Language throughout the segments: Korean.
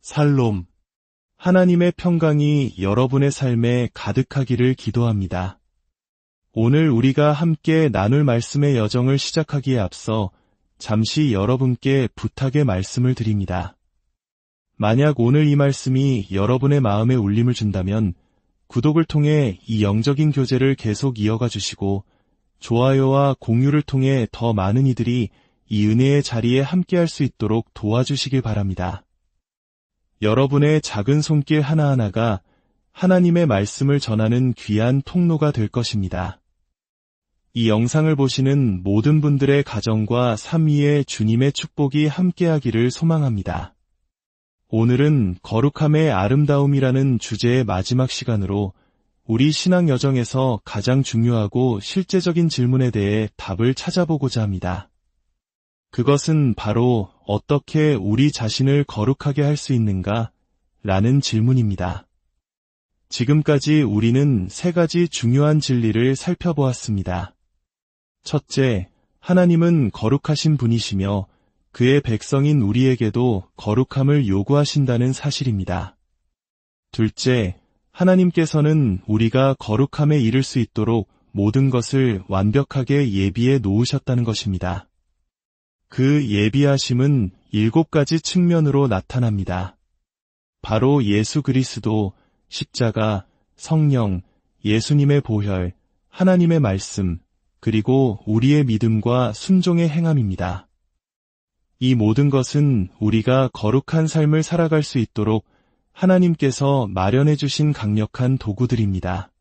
살롬. 하나님의 평강이 여러분의 삶에 가득하기를 기도합니다. 오늘 우리가 함께 나눌 말씀의 여정을 시작하기에 앞서 잠시 여러분께 부탁의 말씀을 드립니다. 만약 오늘 이 말씀이 여러분의 마음에 울림을 준다면 구독을 통해 이 영적인 교제를 계속 이어가 주시고 좋아요와 공유를 통해 더 많은 이들이 이 은혜의 자리에 함께할 수 있도록 도와주시길 바랍니다. 여러분의 작은 손길 하나하나가 하나님의 말씀을 전하는 귀한 통로가 될 것입니다. 이 영상을 보시는 모든 분들의 가정과 삶 위에 주님의 축복이 함께하기를 소망합니다. 오늘은 거룩함의 아름다움이라는 주제의 마지막 시간으로 우리 신앙 여정에서 가장 중요하고 실제적인 질문에 대해 답을 찾아보고자 합니다. 그것은 바로 어떻게 우리 자신을 거룩하게 할 수 있는가? 라는 질문입니다. 지금까지 우리는 세 가지 중요한 진리를 살펴보았습니다. 첫째, 하나님은 거룩하신 분이시며 그의 백성인 우리에게도 거룩함을 요구하신다는 사실입니다. 둘째, 하나님께서는 우리가 거룩함에 이를 수 있도록 모든 것을 완벽하게 예비해 놓으셨다는 것입니다. 그 예비하심은 7가지 측면으로 나타납니다. 바로 예수 그리스도, 십자가, 성령, 예수님의 보혈, 하나님의 말씀, 그리고 우리의 믿음과 순종의 행함입니다. 이 모든 것은 우리가 거룩한 삶을 살아갈 수 있도록 하나님께서 마련해 주신 강력한 도구들입니다.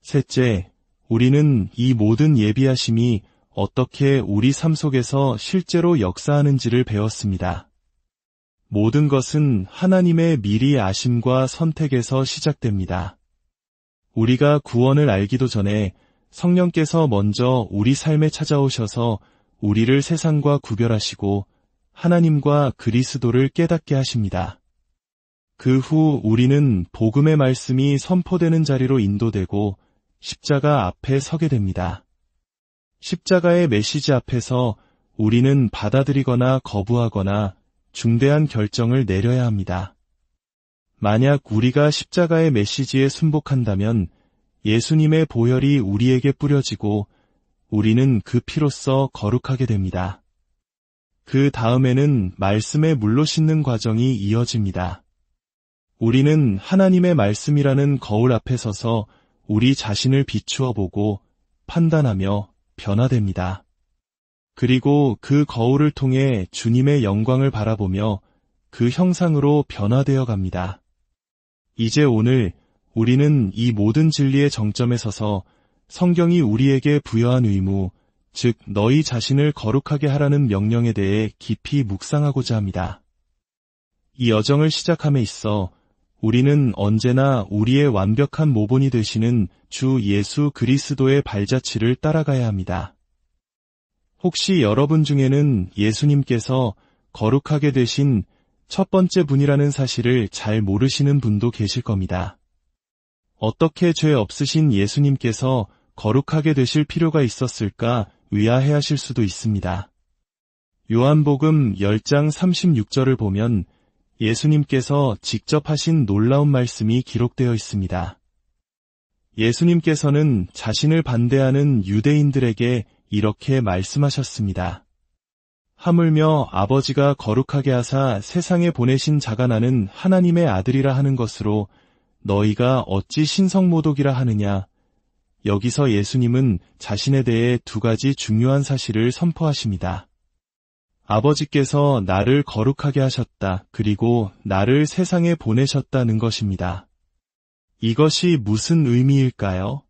셋째, 우리는 이 모든 예비하심이 어떻게 우리 삶 속에서 실제로 역사하는지를 배웠습니다. 모든 것은 하나님의 미리 아심과 선택에서 시작됩니다. 우리가 구원을 알기도 전에 성령께서 먼저 우리 삶에 찾아오셔서 우리를 세상과 구별하시고 하나님과 그리스도를 깨닫게 하십니다. 그 후 우리는 복음의 말씀이 선포되는 자리로 인도되고 십자가 앞에 서게 됩니다. 십자가의 메시지 앞에서 우리는 받아들이거나 거부하거나 중대한 결정을 내려야 합니다. 만약 우리가 십자가의 메시지에 순복한다면 예수님의 보혈이 우리에게 뿌려지고 우리는 그 피로써 거룩하게 됩니다. 그 다음에는 말씀의 물로 씻는 과정이 이어집니다. 우리는 하나님의 말씀이라는 거울 앞에 서서 우리 자신을 비추어 보고 판단하며 변화됩니다. 그리고 그 거울을 통해 주님의 영광을 바라보며 그 형상으로 변화되어 갑니다. 이제 오늘 우리는 이 모든 진리의 정점에 서서 성경이 우리에게 부여한 의무, 즉 너희 자신을 거룩하게 하라는 명령에 대해 깊이 묵상하고자 합니다. 이 여정을 시작함에 있어 우리는 언제나 우리의 완벽한 모본이 되시는 주 예수 그리스도의 발자취를 따라가야 합니다. 혹시 여러분 중에는 예수님께서 거룩하게 되신 첫 번째 분이라는 사실을 잘 모르시는 분도 계실 겁니다. 어떻게 죄 없으신 예수님께서 거룩하게 되실 필요가 있었을까 의아해하실 수도 있습니다. 요한복음 10장 36절을 보면 예수님께서 직접 하신 놀라운 말씀이 기록되어 있습니다. 예수님께서는 자신을 반대하는 유대인들에게 이렇게 말씀하셨습니다. 하물며 아버지가 거룩하게 하사 세상에 보내신 자가 나는 하나님의 아들이라 하는 것으로 너희가 어찌 신성모독이라 하느냐. 여기서 예수님은 자신에 대해 2가지 중요한 사실을 선포하십니다. 아버지께서 나를 거룩하게 하셨다. 그리고 나를 세상에 보내셨다는 것입니다. 이것이 무슨 의미일까요?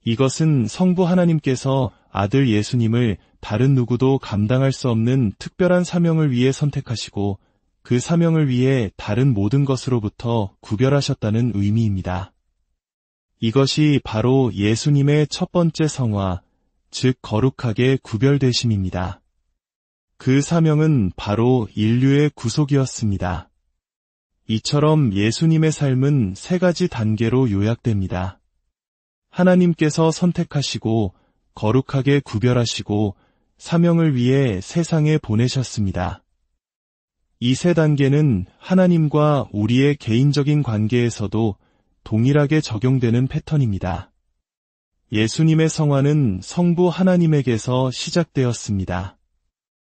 이것은 성부 하나님께서 아들 예수님을 다른 누구도 감당할 수 없는 특별한 사명을 위해 선택하시고 그 사명을 위해 다른 모든 것으로부터 구별하셨다는 의미입니다. 이것이 바로 예수님의 첫 번째 성화, 즉 거룩하게 구별되심입니다. 그 사명은 바로 인류의 구속이었습니다. 이처럼 예수님의 삶은 3가지 단계로 요약됩니다. 하나님께서 선택하시고 거룩하게 구별하시고 사명을 위해 세상에 보내셨습니다. 이 세 단계는 하나님과 우리의 개인적인 관계에서도 동일하게 적용되는 패턴입니다. 예수님의 성화는 성부 하나님에게서 시작되었습니다.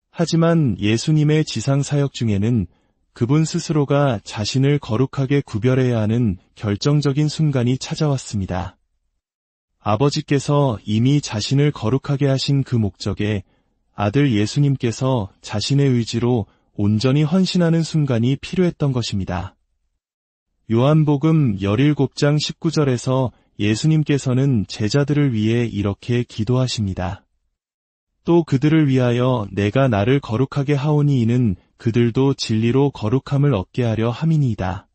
하지만 예수님의 지상 사역 중에는 그분 스스로가 자신을 거룩하게 구별해야 하는 결정적인 순간이 찾아왔습니다. 아버지께서 이미 자신을 거룩하게 하신 그 목적에 아들 예수님께서 자신의 의지로 온전히 헌신하는 순간이 필요했던 것입니다. 요한복음 17장 19절에서 예수님께서는 제자들을 위해 이렇게 기도하십니다. 또 그들을 위하여 내가 나를 거룩하게 하오니 이는 그들도 진리로 거룩함을 얻게 하려 함이니이다.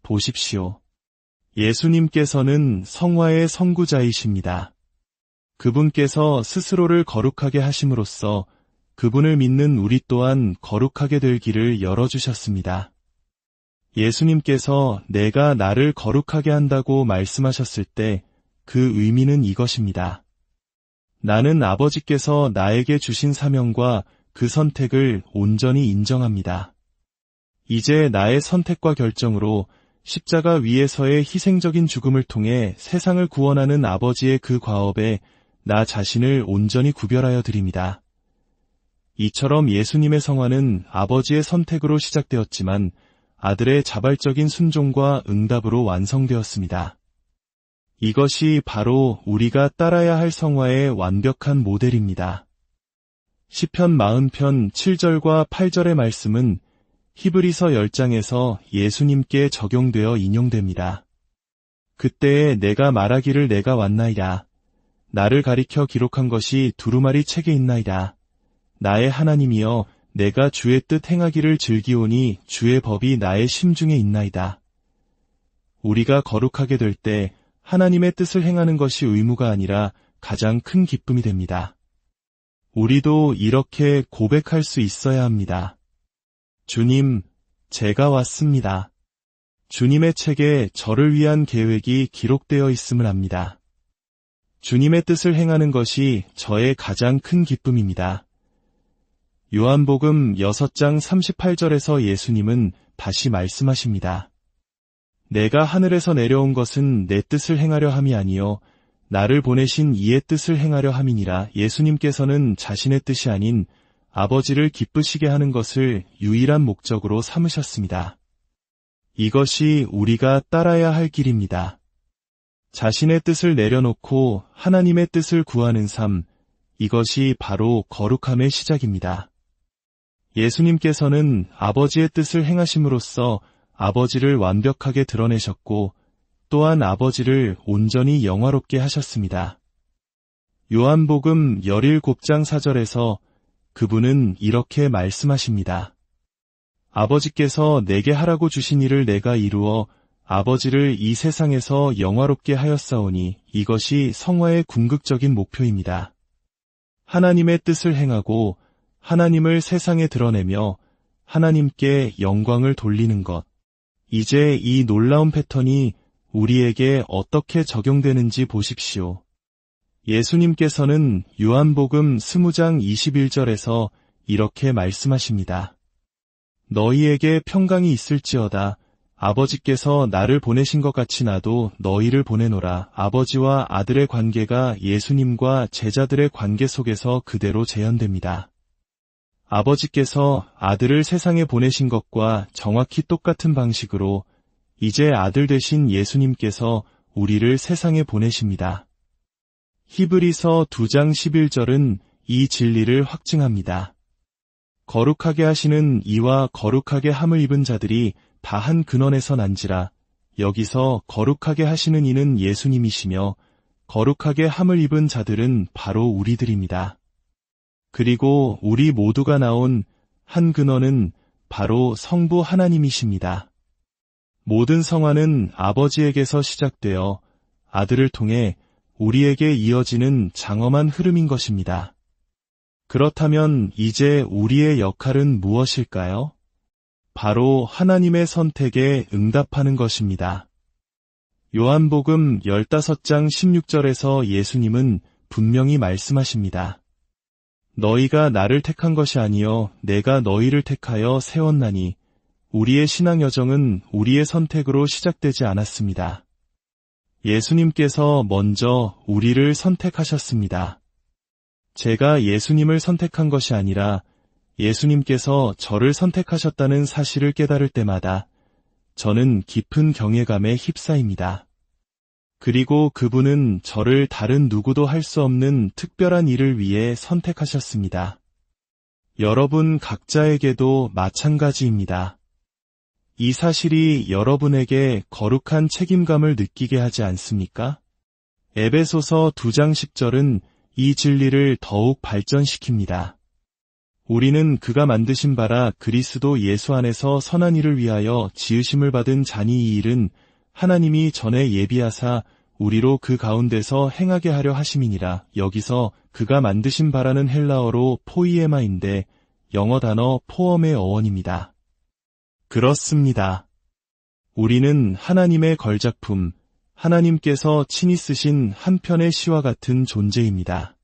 보십시오. 예수님께서는 성화의 선구자이십니다. 그분께서 스스로를 거룩하게 하심으로써 그분을 믿는 우리 또한 거룩하게 될 길을 열어주셨습니다. 예수님께서 내가 나를 거룩하게 한다고 말씀하셨을 때 그 의미는 이것입니다. 나는 아버지께서 나에게 주신 사명과 그 선택을 온전히 인정합니다. 이제 나의 선택과 결정으로 십자가 위에서의 희생적인 죽음을 통해 세상을 구원하는 아버지의 그 과업에 나 자신을 온전히 구별하여 드립니다. 이처럼 예수님의 성화는 아버지의 선택으로 시작되었지만 아들의 자발적인 순종과 응답으로 완성되었습니다. 이것이 바로 우리가 따라야 할 성화의 완벽한 모델입니다. 시편 40편 7절과 8절의 말씀은 히브리서 10장에서 예수님께 적용되어 인용됩니다. 그때에 내가 말하기를 내가 왔나이다. 나를 가리켜 기록한 것이 두루마리 책에 있나이다. 나의 하나님이여 내가 주의 뜻 행하기를 즐기오니 주의 법이 나의 심중에 있나이다. 우리가 거룩하게 될 때 하나님의 뜻을 행하는 것이 의무가 아니라 가장 큰 기쁨이 됩니다. 우리도 이렇게 고백할 수 있어야 합니다. 주님, 제가 왔습니다. 주님의 책에 저를 위한 계획이 기록되어 있음을 압니다. 주님의 뜻을 행하는 것이 저의 가장 큰 기쁨입니다. 요한복음 6장 38절에서 예수님은 다시 말씀하십니다. 내가 하늘에서 내려온 것은 내 뜻을 행하려 함이 아니요 나를 보내신 이의 뜻을 행하려 함이니라. 예수님께서는 자신의 뜻이 아닌 아버지를 기쁘시게 하는 것을 유일한 목적으로 삼으셨습니다. 이것이 우리가 따라야 할 길입니다. 자신의 뜻을 내려놓고 하나님의 뜻을 구하는 삶, 이것이 바로 거룩함의 시작입니다. 예수님께서는 아버지의 뜻을 행하심으로써 아버지를 완벽하게 드러내셨고 또한 아버지를 온전히 영화롭게 하셨습니다. 요한복음 17장 4절에서 그분은 이렇게 말씀하십니다. 아버지께서 내게 하라고 주신 일을 내가 이루어 아버지를 이 세상에서 영화롭게 하였사오니 이것이 성화의 궁극적인 목표입니다. 하나님의 뜻을 행하고 하나님을 세상에 드러내며 하나님께 영광을 돌리는 것. 이제 이 놀라운 패턴이 우리에게 어떻게 적용되는지 보십시오. 예수님께서는 요한복음 20장 21절에서 이렇게 말씀하십니다. 너희에게 평강이 있을지어다. 아버지께서 나를 보내신 것 같이 나도 너희를 보내노라. 아버지와 아들의 관계가 예수님과 제자들의 관계 속에서 그대로 재현됩니다. 아버지께서 아들을 세상에 보내신 것과 정확히 똑같은 방식으로 이제 아들 되신 예수님께서 우리를 세상에 보내십니다. 히브리서 2장 11절은 이 진리를 확증합니다. 거룩하게 하시는 이와 거룩하게 함을 입은 자들이 다 한 근원에서 난지라. 여기서 거룩하게 하시는 이는 예수님이시며 거룩하게 함을 입은 자들은 바로 우리들입니다. 그리고 우리 모두가 나온 한 근원은 바로 성부 하나님이십니다. 모든 성화는 아버지에게서 시작되어 아들을 통해 우리에게 이어지는 장엄한 흐름인 것입니다. 그렇다면 이제 우리의 역할은 무엇일까요? 바로 하나님의 선택에 응답하는 것입니다. 요한복음 15장 16절에서 예수님은 분명히 말씀하십니다. 너희가 나를 택한 것이 아니여 내가 너희를 택하여 세웠나니 우리의 신앙 여정은 우리의 선택으로 시작되지 않았습니다. 예수님께서 먼저 우리를 선택하셨습니다. 제가 예수님을 선택한 것이 아니라 예수님께서 저를 선택하셨다는 사실을 깨달을 때마다 저는 깊은 경외감에 휩싸입니다. 그리고 그분은 저를 다른 누구도 할 수 없는 특별한 일을 위해 선택하셨습니다. 여러분 각자에게도 마찬가지입니다. 이 사실이 여러분에게 거룩한 책임감을 느끼게 하지 않습니까? 에베소서 2장 10절은 이 진리를 더욱 발전시킵니다. 우리는 그가 만드신 바라 그리스도 예수 안에서 선한 일을 위하여 지으심을 받은 자니 이 일은 하나님이 전에 예비하사 우리로 그 가운데서 행하게 하려 하심이니라. 여기서 그가 만드신 바라는 헬라어로 포이에마인데 영어 단어 포엄의 어원입니다. 그렇습니다. 우리는 하나님의 걸작품, 하나님께서 친히 쓰신 한 편의 시와 같은 존재입니다.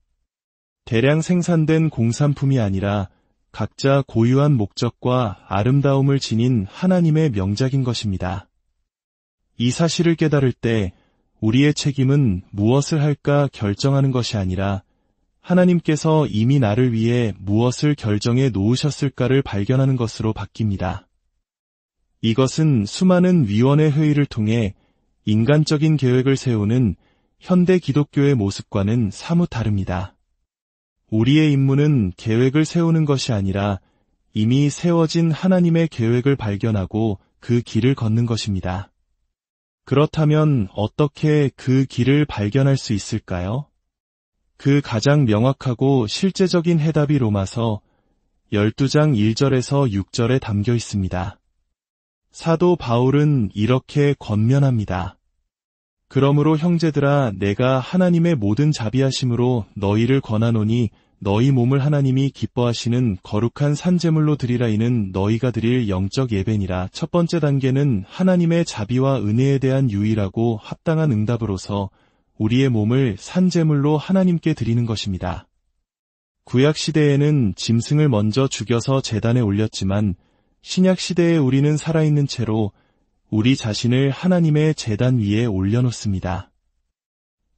대량 생산된 공산품이 아니라 각자 고유한 목적과 아름다움을 지닌 하나님의 명작인 것입니다. 이 사실을 깨달을 때 우리의 책임은 무엇을 할까 결정하는 것이 아니라 하나님께서 이미 나를 위해 무엇을 결정해 놓으셨을까를 발견하는 것으로 바뀝니다. 이것은 수많은 위원회 회의를 통해 인간적인 계획을 세우는 현대 기독교의 모습과는 사뭇 다릅니다. 우리의 임무는 계획을 세우는 것이 아니라 이미 세워진 하나님의 계획을 발견하고 그 길을 걷는 것입니다. 그렇다면 어떻게 그 길을 발견할 수 있을까요? 그 가장 명확하고 실제적인 해답이 로마서 12장 1절에서 6절에 담겨 있습니다. 사도 바울은 이렇게 권면합니다. 그러므로 형제들아 내가 하나님의 모든 자비하심으로 너희를 권하노니 너희 몸을 하나님이 기뻐하시는 거룩한 산제물로 드리라. 이는 너희가 드릴 영적 예배니라. 첫 번째 단계는 하나님의 자비와 은혜에 대한 유일하고 합당한 응답으로서 우리의 몸을 산제물로 하나님께 드리는 것입니다. 구약 시대에는 짐승을 먼저 죽여서 제단에 올렸지만 신약 시대에 우리는 살아있는 채로 우리 자신을 하나님의 제단 위에 올려놓습니다.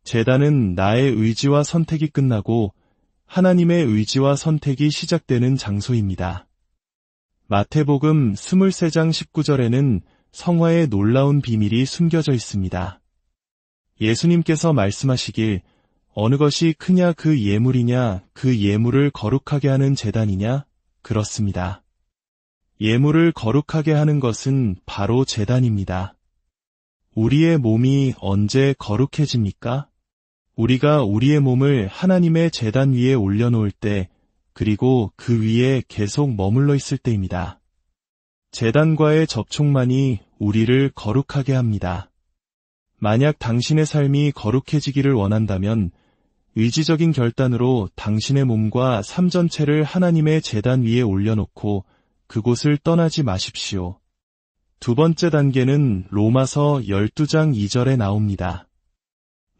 제단은 나의 의지와 선택이 끝나고 하나님의 의지와 선택이 시작되는 장소입니다. 마태복음 23장 19절에는 성화의 놀라운 비밀이 숨겨져 있습니다. 예수님께서 말씀하시길 어느 것이 크냐 그 예물이냐 그 예물을 거룩하게 하는 제단이냐? 그렇습니다. 예물을 거룩하게 하는 것은 바로 제단입니다. 우리의 몸이 언제 거룩해집니까? 우리가 우리의 몸을 하나님의 제단 위에 올려놓을 때, 그리고 그 위에 계속 머물러 있을 때입니다. 제단과의 접촉만이 우리를 거룩하게 합니다. 만약 당신의 삶이 거룩해지기를 원한다면 의지적인 결단으로 당신의 몸과 삶 전체를 하나님의 제단 위에 올려놓고 그곳을 떠나지 마십시오. 두 번째 단계는 로마서 12장 2절에 나옵니다.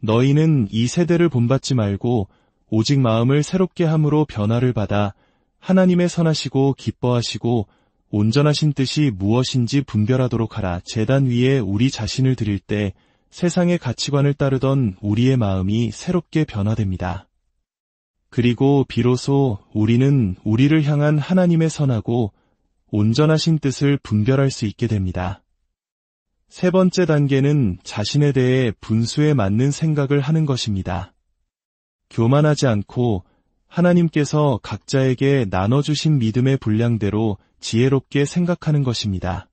너희는 이 세대를 본받지 말고 오직 마음을 새롭게 함으로 변화를 받아 하나님의 선하시고 기뻐하시고 온전하신 뜻이 무엇인지 분별하도록 하라. 제단 위에 우리 자신을 드릴 때 세상의 가치관을 따르던 우리의 마음이 새롭게 변화됩니다. 그리고 비로소 우리는 우리를 향한 하나님의 선하고 온전하신 뜻을 분별할 수 있게 됩니다. 세 번째 단계는 자신에 대해 분수에 맞는 생각을 하는 것입니다. 교만하지 않고 하나님께서 각자에게 나눠주신 믿음의 분량대로 지혜롭게 생각하는 것입니다.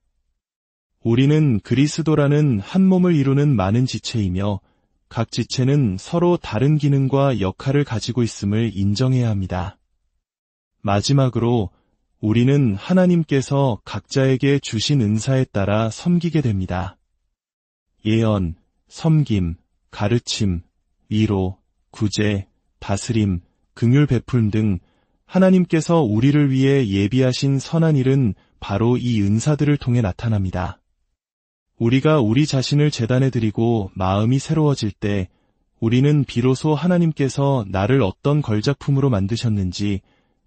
우리는 그리스도라는 한 몸을 이루는 많은 지체이며 각 지체는 서로 다른 기능과 역할을 가지고 있음을 인정해야 합니다. 마지막으로 우리는 하나님께서 각자에게 주신 은사에 따라 섬기게 됩니다. 예언, 섬김, 가르침, 위로, 구제, 다스림, 긍휼 베풀 등 하나님께서 우리를 위해 예비하신 선한 일은 바로 이 은사들을 통해 나타납니다. 우리가 우리 자신을 제단에 드리고 마음이 새로워질 때 우리는 비로소 하나님께서 나를 어떤 걸작품으로 만드셨는지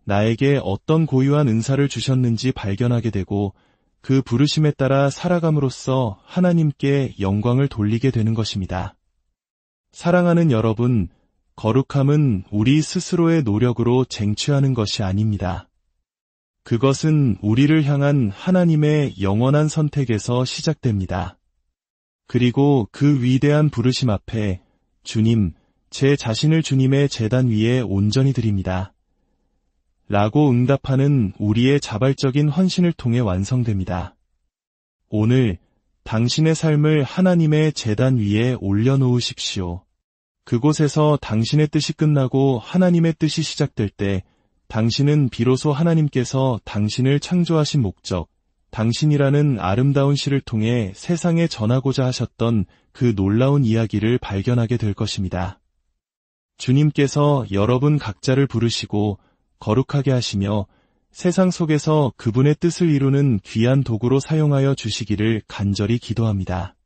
나에게 어떤 고유한 은사를 주셨는지 발견하게 되고 그 부르심에 따라 살아감으로써 하나님께 영광을 돌리게 되는 것입니다. 사랑하는 여러분, 거룩함은 우리 스스로의 노력으로 쟁취하는 것이 아닙니다. 그것은 우리를 향한 하나님의 영원한 선택에서 시작됩니다. 그리고 그 위대한 부르심 앞에 주님, 제 자신을 주님의 제단 위에 온전히 드립니다. 라고 응답하는 우리의 자발적인 헌신을 통해 완성됩니다. 오늘 당신의 삶을 하나님의 제단 위에 올려놓으십시오. 그곳에서 당신의 뜻이 끝나고 하나님의 뜻이 시작될 때 당신은 비로소 하나님께서 당신을 창조하신 목적, 당신이라는 아름다운 시를 통해 세상에 전하고자 하셨던 그 놀라운 이야기를 발견하게 될 것입니다. 주님께서 여러분 각자를 부르시고 거룩하게 하시며 세상 속에서 그분의 뜻을 이루는 귀한 도구로 사용하여 주시기를 간절히 기도합니다.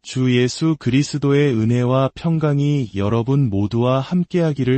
주 예수 그리스도의 은혜와 평강이 여러분 모두와 함께하기를